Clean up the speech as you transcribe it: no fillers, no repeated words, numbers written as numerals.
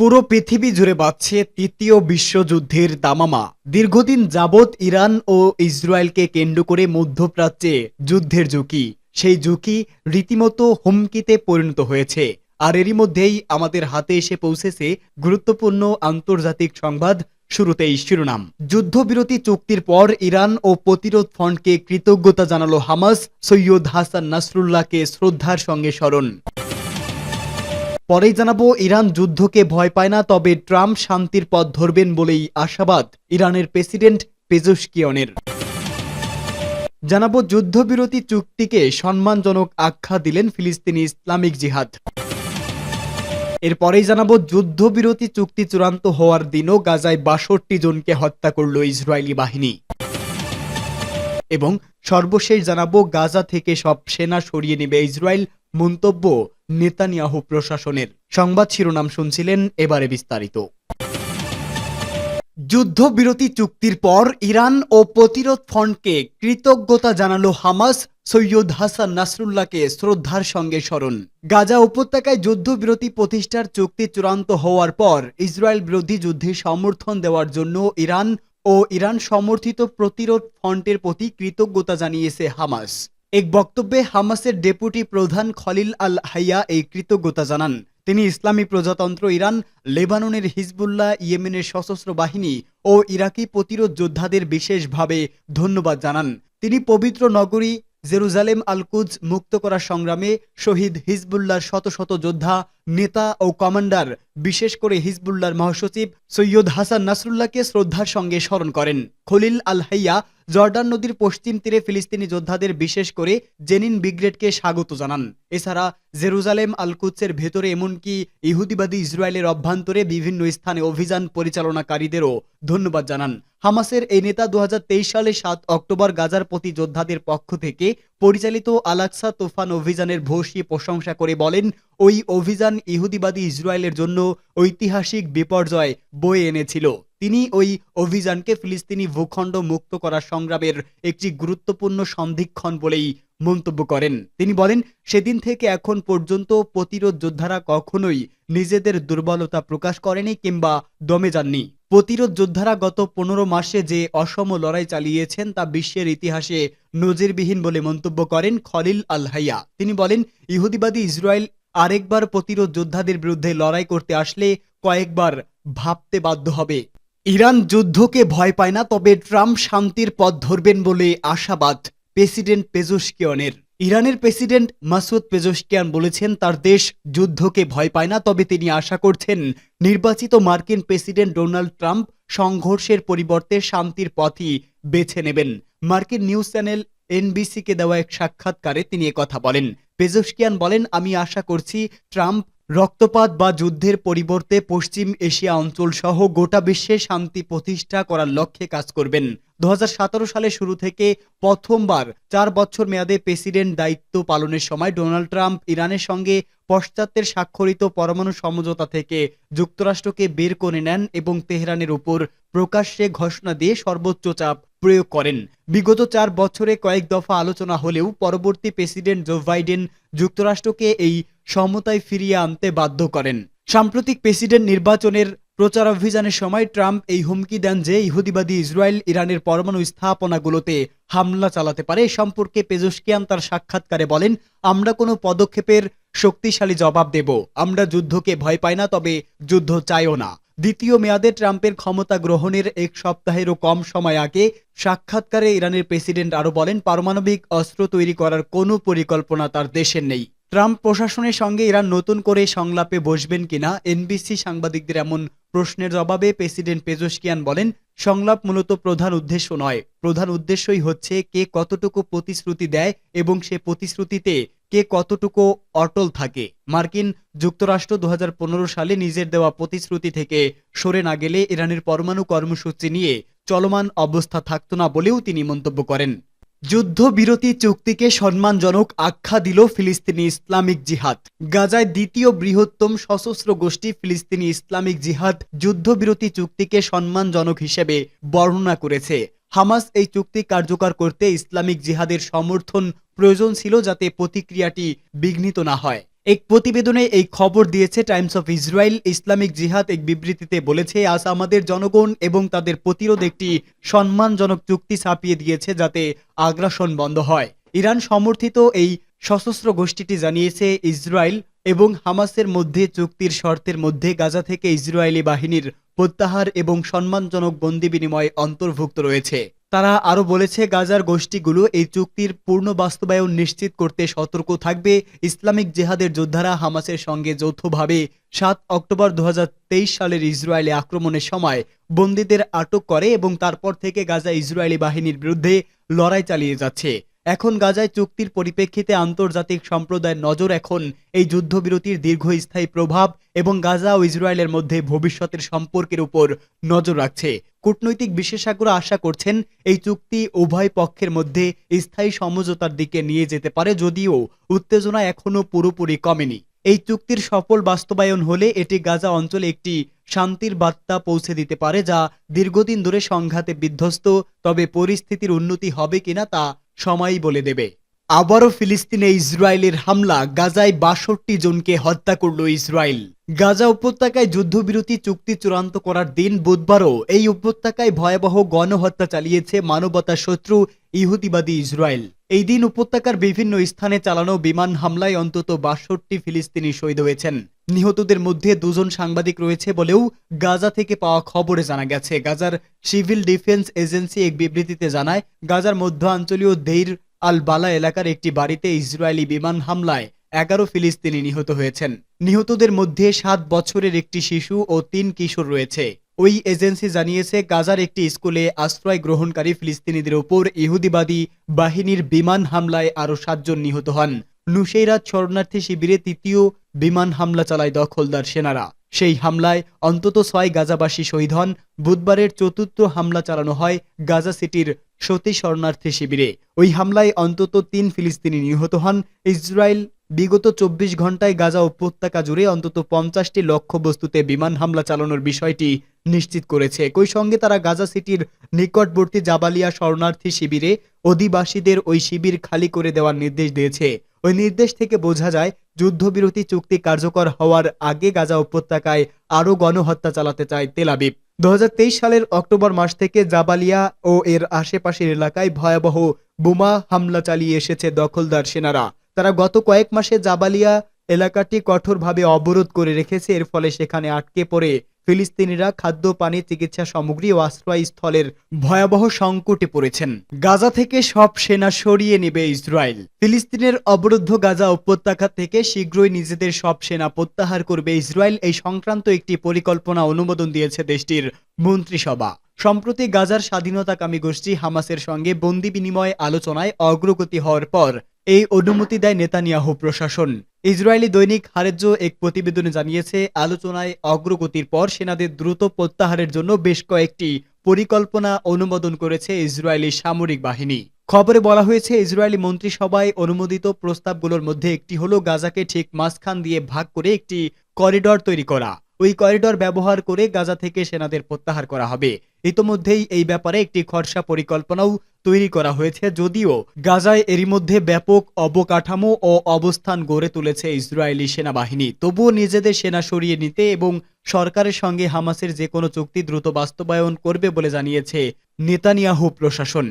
পুরো পৃথিবী জুড়ে বাজছে তৃতীয় বিশ্বযুদ্ধের দামামা। দীর্ঘদিন যাবৎ ইরান ও ইসরায়েলকে কেন্দ্র করে মধ্যপ্রাচ্যে যুদ্ধের ঝুঁকি, সেই ঝুঁকি রীতিমতো হুমকিতে পরিণত হয়েছে। আর এরই মধ্যেই আমাদের হাতে এসে পৌঁছেছে গুরুত্বপূর্ণ আন্তর্জাতিক সংবাদ। শুরুতেই শিরোনাম। যুদ্ধবিরতি চুক্তির পর ইরান ও প্রতিরোধ ফ্রন্টকে কৃতজ্ঞতা জানালো হামাস, সৈয়দ হাসান নাসরুল্লাহকে শ্রদ্ধার সঙ্গে স্মরণ। পরেই জানাবো, ইরান যুদ্ধকে ভয় পায় না, তবে ট্রাম্প শান্তির পথ ধরবেন বলেই আশাবাদ ইরানের প্রেসিডেন্ট পেজেশকিয়ানের। জানাবো, যুদ্ধবিরতি চুক্তিকে সম্মানজনক আখ্যা দিলেন ফিলিস্তিনি ইসলামিক জিহাদ। এরপরেই জানাবো, যুদ্ধবিরতি চুক্তি চূড়ান্ত হওয়ার দিনও গাজায় ৬২ জনকে হত্যা করল ইসরায়েলি বাহিনী। এবং সর্বশেষ জানাবো, গাজা থেকে সব সেনা সরিয়ে নেবে ইসরায়েল, মন্তব্য নেতানিয়াহু প্রশাসনের। সংবাদ শিরোনাম শুনছিলেন, এবারে বিস্তারিত। যুদ্ধবিরতি চুক্তির পর ইরান ও প্রতিরোধ ফ্রন্টকে কৃতজ্ঞতা জানালো হামাস, সৈয়দ হাসান নাসরুল্লাহকে শ্রদ্ধার সঙ্গে স্মরণ। গাজা উপত্যকায় যুদ্ধবিরতি প্রতিষ্ঠার চুক্তি চূড়ান্ত হওয়ার পর ইসরায়েল বিরোধী যুদ্ধে সমর্থন দেওয়ার জন্য ইরান ও ইরান সমর্থিত প্রতিরোধ ফ্রন্টের প্রতি কৃতজ্ঞতা জানিয়েছে হামাস। এক বক্তব্যে হামাসের ডেপুটি প্রধান খলিল আল হাইয়া এই কৃতজ্ঞতা জানান। তিনি ইসলামী প্রজাতন্ত্র ইরান, লেবাননের হিজবুল্লাহ, ইয়েমেনের সশস্ত্র বাহিনী ও ইরাকি প্রতিরোধ যোদ্ধাদের বিশেষভাবে ধন্যবাদ জানান। তিনি পবিত্র নগরী জেরুজালেম আল কুদস মুক্ত করার সংগ্রামে শহীদ হিজবুল্লাহর শত শত যোদ্ধা, নেতা ও কমান্ডার, বিশেষ করে হিজবুল্লাহর মহাসচিব সৈয়দ হাসান নাসরুল্লাহকে শ্রদ্ধার সঙ্গে স্মরণ করেন। খলিল আল হাইয়া জর্ডান নদীর পশ্চিম তীরে ফিলিস্তিনি যোদ্ধাদের, বিশেষ করে জেনিন ব্রিগেডকে স্বাগত জানান। এছাড়া জেরুজালেম আল কুদসের ভেতরে এমনকি ইহুদিবাদী ইসরায়েলের অভ্যন্তরে বিভিন্ন স্থানে অভিযান পরিচালনাকারীদেরও ধন্যবাদ জানান। হামাসের এই নেতা ২০২৩ সালে ৭ অক্টোবর গাজার প্রতি যোদ্ধাদের পক্ষ থেকে পরিচালিত আল-আকসা তুফান অভিযানের ভূয়সী প্রশংসা করে বলেন, ওই অভিযান ইহুদিবাদী ইসরায়েলের জন্য ঐতিহাসিক বিপর্যয় বয়ে এনেছিল। তিনি ওই অভিযানকে ফিলিস্তিনি ভূখণ্ড মুক্ত করার সংগ্রামের একটি গুরুত্বপূর্ণ সন্ধিক্ষণ বলেই মন্তব্য করেন। তিনি বলেন, সেদিন থেকে এখন পর্যন্ত প্রতিরোধ যোদ্ধারা কখনোই নিজেদের দুর্বলতা প্রকাশ করেনি কিংবা দমে যাননি। প্রতিরোধ যোদ্ধারা গত ১৫ মাসে যে অসম লড়াই চালিয়েছেন তা বিশ্বের ইতিহাসে নজিরবিহীন বলে মন্তব্য করেন খলিল আল হাইয়া। তিনি বলেন, ইহুদিবাদী ইসরায়েল আরেকবার প্রতিরোধ যোদ্ধাদের বিরুদ্ধে লড়াই করতে আসলে কয়েকবার ভাবতে বাধ্য হবে। ইরান যুদ্ধকে ভয় পায় না, তবে ট্রাম্প শান্তির পথ ধরবেন বলে আশাবাদ প্রেসিডেন্ট পেজেশকিয়ানের। ইরানের প্রেসিডেন্ট মাসুদ পেজেশকিয়ান বলেছেন, তার দেশ যুদ্ধকে ভয় পায় না, তবে তিনি আশা করছেন নির্বাচিত মার্কিন প্রেসিডেন্ট ডোনাল্ড ট্রাম্প সংঘর্ষের পরিবর্তে শান্তির পথই বেছে নেবেন। মার্কিন নিউজ চ্যানেল এনবিসিকে দেওয়া এক সাক্ষাৎকারে তিনি একথা বলেন। পেজেশকিয়ান বলেন, আমি আশা করছি ট্রাম্প রক্তপাত বা যুদ্ধের পরিবর্তে পশ্চিম এশিয়া অঞ্চল সহ গোটা বিশ্বে শান্তি প্রতিষ্ঠা করার লক্ষ্যে কাজ করবেন। ২০১৭ সালের শুরু থেকে প্রথমবার ৪ বছর মেয়াদে প্রেসিডেন্ট দায়িত্ব পালনের সময় ডোনাল্ড ট্রাম্প ইরানের সঙ্গে পশ্চাতের স্বাক্ষরিত পরমাণু সমঝোতা থেকে যুক্তরাষ্ট্রকে বের করে নেন এবং তেহরানের উপর প্রকাশ্যে ঘোষণা দিয়ে সর্বোচ্চ চাপ প্রয়োগ করেন। বিগত ৪ বছরে কয়েক দফা আলোচনা হলেও পরবর্তী প্রেসিডেন্ট জো বাইডেন যুক্তরাষ্ট্রকে এই সমতায় ফিরিয়ে আনতে বাধ্য করেন। সাম্প্রতিক প্রেসিডেন্ট নির্বাচনের প্রচারাভিযানের সময় ট্রাম্প এই হুমকি দেন যে ইহুদিবাদী ইসরায়েল ইরানের পরমাণু স্থাপনাগুলোতে হামলা চালাতে পারে। সম্পর্কে পেজেশকিয়ান তার সাক্ষাৎকারে বলেন, আমরা কোনো পদক্ষেপের শক্তিশালী জবাব দেব। আমরা যুদ্ধকে ভয় পাই না, তবে যুদ্ধ চাইও না। দ্বিতীয় মেয়াদে ট্রাম্পের ক্ষমতা গ্রহণের ১ সপ্তাহেরও কম সময় আগে সাক্ষাৎকারে ইরানের প্রেসিডেন্ট আরও বলেন, পারমাণবিক অস্ত্র তৈরি করার কোনো পরিকল্পনা তার দেশের নেই। ট্রাম্প প্রশাসনের সঙ্গে ইরান নতুন করে সংলাপে বসবেন কিনা এনবিসি সাংবাদিকদের এমন প্রশ্নের জবাবে প্রেসিডেন্ট পেজেশকিয়ান বলেন, সংলাপ মূলত প্রধান উদ্দেশ্য নয়। প্রধান উদ্দেশ্যই হচ্ছে কে কতটুকু প্রতিশ্রুতি দেয় এবং সে প্রতিশ্রুতিতে কে কতটুকু অটল থাকে। মার্কিন যুক্তরাষ্ট্র ২০১৫ সালে নিজের দেওয়া প্রতিশ্রুতি থেকে সরে না গেলে ইরানের পরমাণু কর্মসূচি নিয়ে চলমান অবস্থা থাকত না বলেও তিনি মন্তব্য করেন। যুদ্ধবিরতি চুক্তিকে সম্মানজনক আখ্যা দিল ফিলিস্তিনি ইসলামিক জিহাদ। গাজায় দ্বিতীয় বৃহত্তম সশস্ত্র গোষ্ঠী ফিলিস্তিনি ইসলামিক জিহাদ যুদ্ধবিরতি চুক্তিকে সম্মানজনক হিসেবে বর্ণনা করেছে। হামাস এই চুক্তি কার্যকর করতে ইসলামিক জিহাদের সমর্থন প্রয়োজন ছিল, যাতে প্রতিক্রিয়াটি বিঘ্নিত না হয়। এক প্রতিবেদনে এই খবর দিয়েছে টাইমস অফ ইসরায়েল। ইসলামিক জিহাদ এক বিবৃতিতে বলেছে, আজ আমাদের জনগণ এবং তাদের প্রতিরোধ একটি সম্মানজনক চুক্তি ছাপিয়ে দিয়েছে যাতে আগ্রাসন বন্ধ হয়। ইরান সমর্থিত এই সশস্ত্র গোষ্ঠীটি জানিয়েছে, ইসরায়েল এবং হামাসের মধ্যে চুক্তির শর্তের মধ্যে গাজা থেকে ইসরায়েলি বাহিনীর প্রত্যাহার এবং সম্মানজনক বন্দি বিনিময় অন্তর্ভুক্ত রয়েছে। তারা আরও বলেছে, গাজার গোষ্ঠীগুলো এই চুক্তির পূর্ণ বাস্তবায়ন নিশ্চিত করতে সতর্ক থাকবে। ইসলামিক জেহাদের যোদ্ধারা হামাসের সঙ্গে যৌথভাবে ৭ অক্টোবর ২০২৩ সালের ইসরায়েলি আক্রমণের সময় বন্দীদের আটক করে এবং তারপর থেকে গাজা ইসরায়েলি বাহিনীর বিরুদ্ধে লড়াই চালিয়ে যাচ্ছে। এখন গাজায় চুক্তির পরিপ্রেক্ষিতে আন্তর্জাতিক সম্প্রদায়ের নজর এখন এই যুদ্ধবিরতির দীর্ঘস্থায়ী প্রভাব এবং গাজা ও ইসরায়েলের মধ্যে ভবিষ্যতের সম্পর্কের উপর নজর রাখছে। কূটনৈতিক বিশেষজ্ঞরা আশা করছেন, এই চুক্তি উভয় পক্ষের মধ্যে স্থায়ী সমঝোতার দিকে নিয়ে যেতে পারে, যদিও উত্তেজনা এখনও পুরোপুরি কমেনি। এই চুক্তির সফল বাস্তবায়ন হলে এটি গাজা অঞ্চলে একটি শান্তির বার্তা পৌঁছে দিতে পারে, যা দীর্ঘদিন ধরে সংঘাতে বিধ্বস্ত। তবে পরিস্থিতির উন্নতি হবে কিনা তা সময়ই বলে দেবে। আবারও ফিলিস্তিনে ইসরায়েলের হামলা, গাজায় ৬২ জনকে হত্যা করল ইসরায়েল। গাজা উপত্যকায় যুদ্ধবিরতি চুক্তি চূড়ান্ত করার দিন বুধবারও এই উপত্যকায় ভয়াবহ গণহত্যা চালিয়েছে মানবতার শত্রু ইহুদিবাদী ইসরায়েল। এই দিন উপত্যকার বিভিন্ন স্থানে চালানো বিমান হামলায় অন্তত ৬২ ফিলিস্তিনি শহীদ হয়েছেন। নিহতদের মধ্যে ২ জন সাংবাদিক রয়েছে বলেও গাজা থেকে পাওয়া খবরে জানা গেছে। গাজার সিভিল ডিফেন্স এজেন্সি এক বিবৃতিতে জানায়, গাজার মধ্যাঞ্চলীয় দেইর আল বালা এলাকার একটি বাড়িতে ইসরায়েলি বিমান হামলায় ১১ ফিলিস্তিনি নিহত হয়েছেন। নিহতদের মধ্যে ৭ বছরের একটি শিশু ও ৩ কিশোর রয়েছে। ওই এজেন্সি জানিয়েছে, গাজার একটি স্কুলে আশ্রয় গ্রহণকারী ফিলিস্তিনিদের উপর ইহুদিবাদী বাহিনীর বিমান হামলায় আরও ৭ জন নিহত হন। নুসেইরাত শরণার্থী শিবিরে ৩য় বিমান হামলা চালায় দখলদার সেনারা। সেই হামলায় অন্তত ৬ গাজাবাসী শহীদ হন। বুধবারের ৪র্থ হামলা চালানো হয় গাজা সিটির সতী শরণার্থী শিবিরে। ওই হামলায় অন্তত ৩ ফিলিস্তিনি নিহত হন। ইসরায়েল বিগত ২৪ ঘন্টায় গাজা উপত্যকা জুড়ে অন্তত ৫০টি লক্ষ্যবস্তুতে বিমান হামলা চালানোর বিষয়টি নিশ্চিত করেছে। একই সঙ্গে তারা গাজা সিটির নিকটবর্তী জাবালিয়া শরণার্থী শিবিরে অধিবাসীদের ওই শিবির খালি করে দেওয়ার নির্দেশ দিয়েছে। ওই নির্দেশ থেকে বোঝা যায়, যুদ্ধবিরতি চুক্তি কার্যকর হওয়ার আগে গাজা উপত্যকায় আরও গণহত্যা চালাতে চায় তেল আবিব। ২০২৩ সালের অক্টোবর মাস থেকে জাবালিয়া ও এর আশেপাশের এলাকায় ভয়াবহ বোমা হামলা চালিয়ে এসেছে দখলদার সেনারা। তারা গত কয়েক মাসে জাবালিয়া এলাকাটি কঠোরভাবে অবরোধ করে রেখেছে। এর ফলে সেখানে আটকে পড়ে ফিলিস্তিনিরা খাদ্য, পানি, চিকিৎসা সামগ্রী ও আশ্রয়স্থলের ভয়াবহ সংকটে পড়েছেন। গাজা থেকে সব সেনা সরিয়ে নেবে ইসরায়েল। ফিলিস্তিনের অবরুদ্ধ গাজা উপত্যকা থেকে শীঘ্রই নিজেদের সব সেনা প্রত্যাহার করবে ইসরায়েল। এই সংক্রান্ত একটি পরিকল্পনা অনুমোদন দিয়েছে দেশটির মন্ত্রিসভা। সম্প্রতি গাজার স্বাধীনতাকামী গোষ্ঠী হামাসের সঙ্গে বন্দি বিনিময় আলোচনায় অগ্রগতি হওয়ার পর এই অনুমতি দেয় নেতানিয়াহু প্রশাসন। ইসরায়েলি দৈনিক হারেজ্জো এক প্রতিবেদনে জানিয়েছে, আলোচনায় অগ্রগতির পর সেনাদের দ্রুত প্রত্যাহারের জন্য বেশ কয়েকটি পরিকল্পনা অনুমোদন করেছে ইসরায়েলি সামরিক বাহিনী। খবরে বলা হয়েছে, ইসরায়েলি মন্ত্রিসভায় অনুমোদিত প্রস্তাবগুলোর মধ্যে একটি হলো গাজাকে ঠিক মাঝখান দিয়ে ভাগ করে একটি করিডর তৈরি করা। ওই করিডর ব্যবহার করে গাজা থেকে সেনাদের প্রত্যাহার করা হবে। ইতোমধ্যেই এই ব্যাপারে একটি খসড়া পরিকল্পনাও তৈরি করা হয়েছে। যদিও গাজায় এরই মধ্যে ব্যাপক অবকাঠামো ও অবস্থান গড়ে তুলেছে ইসরায়েলি সেনাবাহিনী, তবুও নিজেদের সেনা সরিয়ে নিতে এবং সরকারের সঙ্গে হামাসের যে কোনো চুক্তি দ্রুত বাস্তবায়ন করবে বলে জানিয়েছে নেতানিয়াহু প্রশাসন।